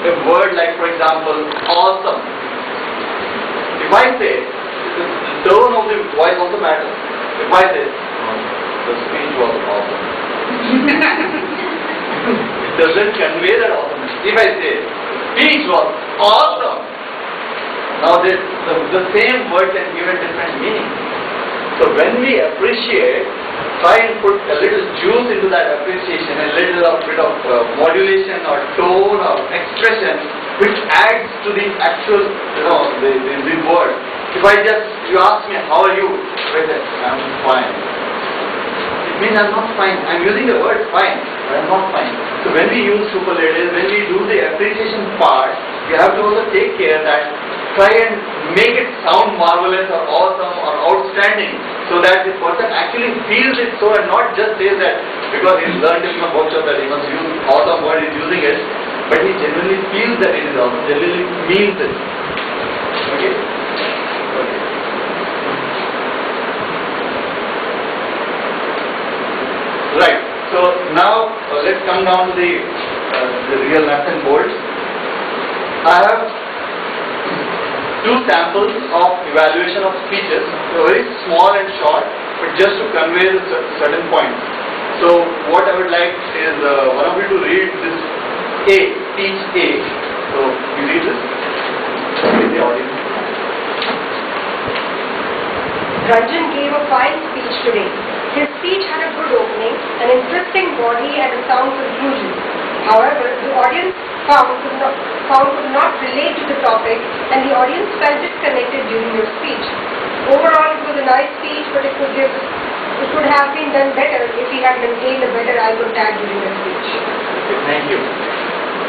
a word like, for example, awesome. If I say, the tone of the voice also matters. If I say, the speech was awesome, it doesn't convey that awesomeness. If I say, speech was awesome, now the same word can give a different meaning. So when we appreciate, try and put a little juice into that appreciation, a little bit of modulation or tone or expression, which adds to the actual, the word. If you ask me, how are you? I say, I'm fine. It means I'm not fine. I'm using the word fine, but I'm not fine. So when we use superlatives, when we do the appreciation part, we have to also take care that try and make it sound marvelous or awesome or outstanding, so that the person actually feels it so, and not just says that because he's learned it from workshop that he must use awesome word, he's using it, but he genuinely feels that it is awesome, genuinely means it. Okay? Right. So now let's come down to the real nuts and bolts. I have two samples of evaluation of speeches, very small and short, but just to convey the certain points. So what I would like is one of you to read this A, speech A. So you read this with the audience. Ranjan gave a fine speech today. His speech had a good opening, an interesting body and a sound conclusion. However, the audience found could not relate to the topic, and the audience felt disconnected during your speech. Overall, it was a nice speech, but it could have been done better if he had maintained a better eye contact during the speech. Okay, thank you.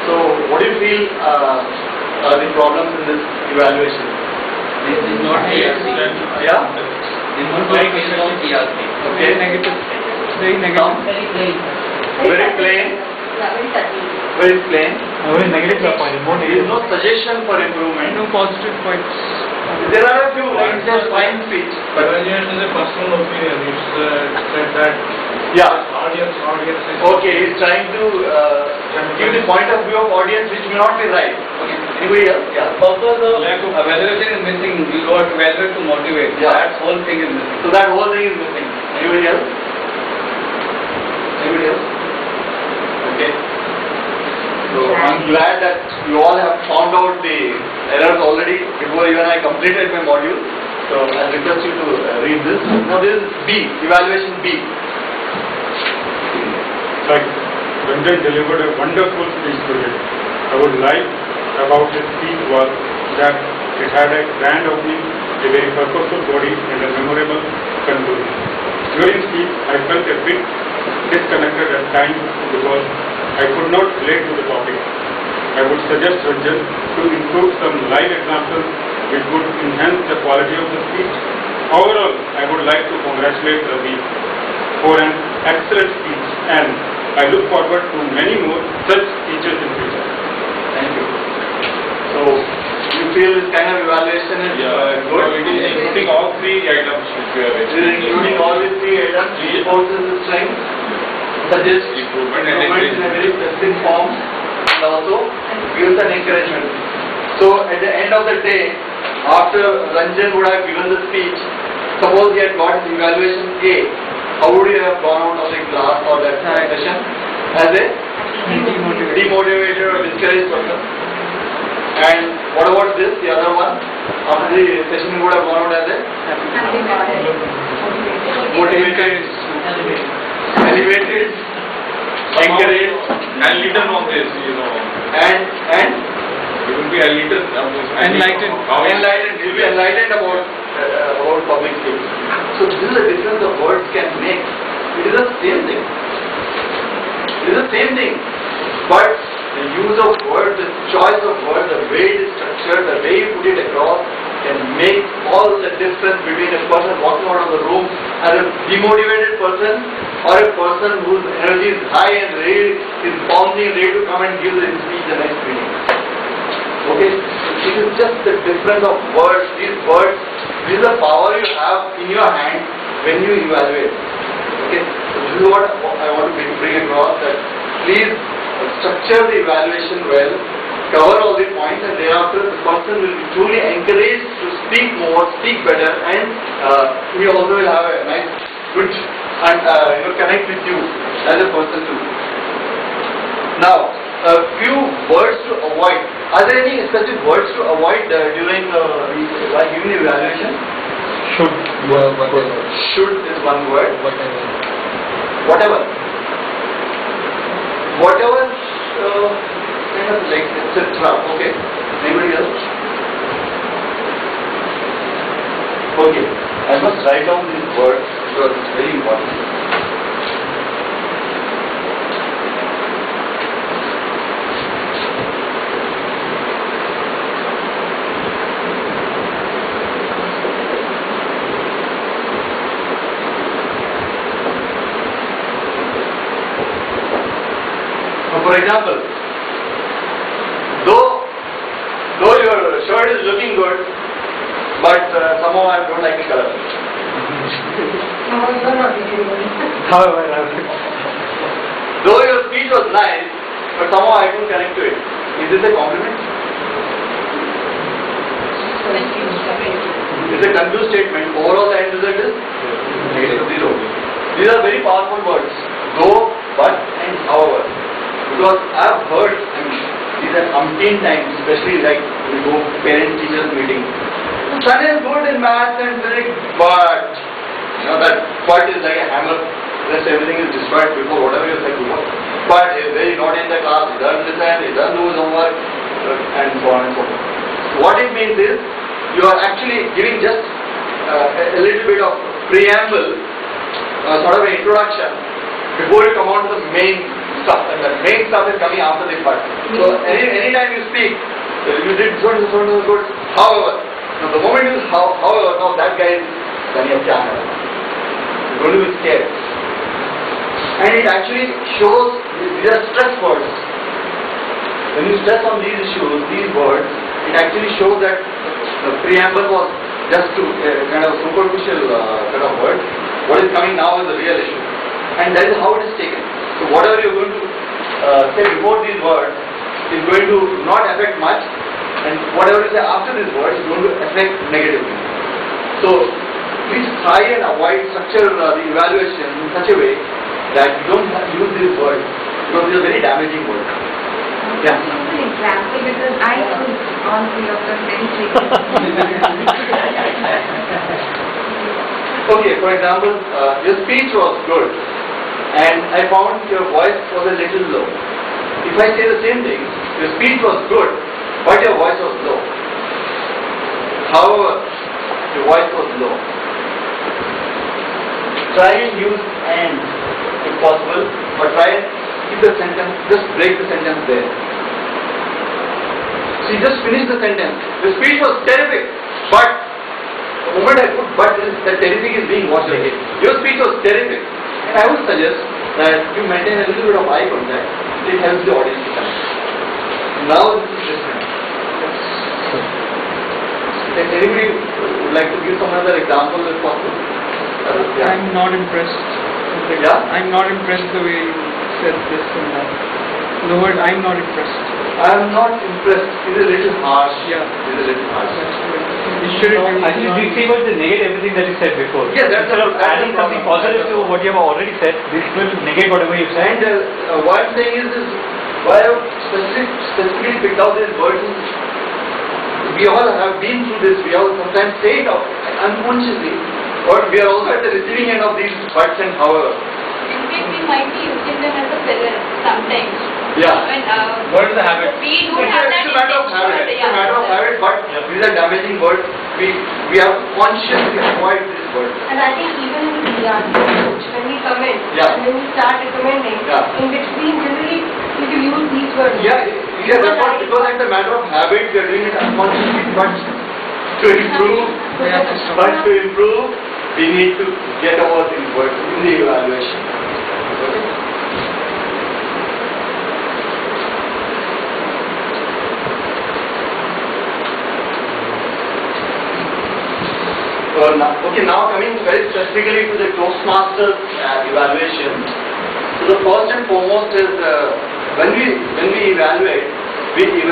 So, what do you feel are the problems in this evaluation? This is not ERC. Yeah? This is like question of ERC. Okay. Negative. Very negative. Very plain. Very plain. Yeah, very subtle. Very plain. Very negative point. More There is negative. no suggestion for improvement. No positive points. There are a few lines of fine speech, but Evaluation is a personal opinion. It's said that yeah. audience. Okay, he's trying to give the point of view of audience, which may not be right. Okay, anybody else? Yeah. Purpose of evaluation is missing. We got evaluate to motivate. Yeah. That whole thing is missing. So that whole thing is missing. Anybody else? Anybody else? Okay. So I'm glad that you all have found out the errors already before even I completed my module. So I'll request you to read this. Now this is B, evaluation B. Like, Ranjan delivered a wonderful speech today. I would like about his speech was that it had a grand opening, a very purposeful body, and a memorable conclusion. During speech, I felt a bit disconnected at times because I could not relate to the topic. I would suggest Ranjan to include some live examples which would enhance the quality of the speech. Overall, I would like to congratulate Ravi for an excellent speech, and I look forward to many more such speeches in future. Thank you. So you feel this kind of evaluation is good? It is including all three items which we have It is including all these three items, reinforces the strength, suggests Improvement and in a very specific form, and also gives an encouragement. So at the end of the day, after Ranjan would have given the speech, suppose he had got his evaluation A, how would he have gone out of the class or that session? As a demotivated or discouraged person. And what about this, the other one? After the session he would have gone out as a motivated, elevated, encouraged, and leader from this, and it will be a leader. Enlightened. Enlightened. He will be enlightened about public speaking. So this is the difference the words can make. It is the same thing. It is the same thing. But the use of words, the choice of words, the way it is structured, the way you put it across can make all the difference between a person walking out of the room as a demotivated person or a person whose energy is high and ready, is bouncing, ready to come and give the speech the next meeting. Okay? It is just the difference of words. These words, this is the power you have in your hand when you evaluate. Okay? So this is what I want to bring across, that please structure the evaluation well, cover and thereafter the person will be truly encouraged to speak more, speak better, and he also will have a nice, good, and connect with you as a person too. Now, a few words to avoid. Are there any specific words to avoid during while giving the evaluation? Should. Should is one word. Whatever. Whatever, kind of like, etc. Okay. Anybody else? Okay. I must write down these words because it's very important. For example, though your shirt is looking good, but somehow I don't like the color. However, Though your speech was nice, but somehow I don't connect to it. Is this a compliment? It's a confused statement. Overall, the end result is negative, 0. These are very powerful words. Though, but, and however. Because I have heard, these are umpteen times, especially like we go parent-teachers meeting. Son is good in maths and physics, but that but is like a hammer. Rest everything is destroyed before whatever you said before. But he is very not in the class, he doesn't listen, he doesn't do his homework, and so on and so forth. What it means is, you are actually giving just a little bit of preamble, sort of an introduction, before you come on to the main stuff, and the main stuff is coming after this part. So anytime you speak, you did so and so good. However, now the moment you however, now that guy is you're going to be scared. And it actually shows these are stress words. When you stress on these issues, these words, it actually shows that the preamble was just to kind of superficial kind of word. What is coming now is the real issue. And that is how it is taken. So whatever you are going to say before these words is going to not affect much, and whatever you say after these words is going to affect negatively. So please try and avoid structure the evaluation in such a way that you don't use these words because these are very damaging words. Yeah. An example because I was on three of them very frequently. Okay, for example, your speech was good and I found your voice was a little low. If I say the same thing, your speech was good but your voice was low. However, your voice was low. Try and use and if possible, but try and keep the sentence, just break the sentence there. So you just finish the sentence. The speech was terrific, but the moment I put but, the terrific is being washed away. Your speech was terrific. And I would suggest that you maintain a little bit of eye contact. It helps the audience to connect. Now this is different. Anybody would like to give some other example if possible? Yeah. I'm not impressed. Yeah? I'm not impressed the way you said this and that. The word I'm not impressed. I'm not impressed. It's a little harsh. Yeah. It's a little harsh. You shouldn't Actually, we favour the negate everything that you said before. Yeah, that's Instead of that's adding the something problem. positive to what you have already said, this will negate whatever you said. And what I'm saying is why I've specifically picked out these words is we all have been through this. We all sometimes say it out unconsciously, but we are also at the receiving end of these buts and however. In fact, we might be using them as a filler sometimes. Yeah. When, What is the habit? we don't It's have a that matter of habit. It's a matter of habit, but these are damaging words. We have to consciously avoid these words. And I think even in Riyaz approach, when we comment, Yeah. and when we start recommending, Yeah. in between generally we will use these words. Yeah, that's what, because it's a matter of habit, we are doing it unconsciously, but to improve, we need to get over these words in the evaluation. Okay? Now coming very specifically to the toastmasters evaluation. So the first and foremost is when we evaluate, we evaluate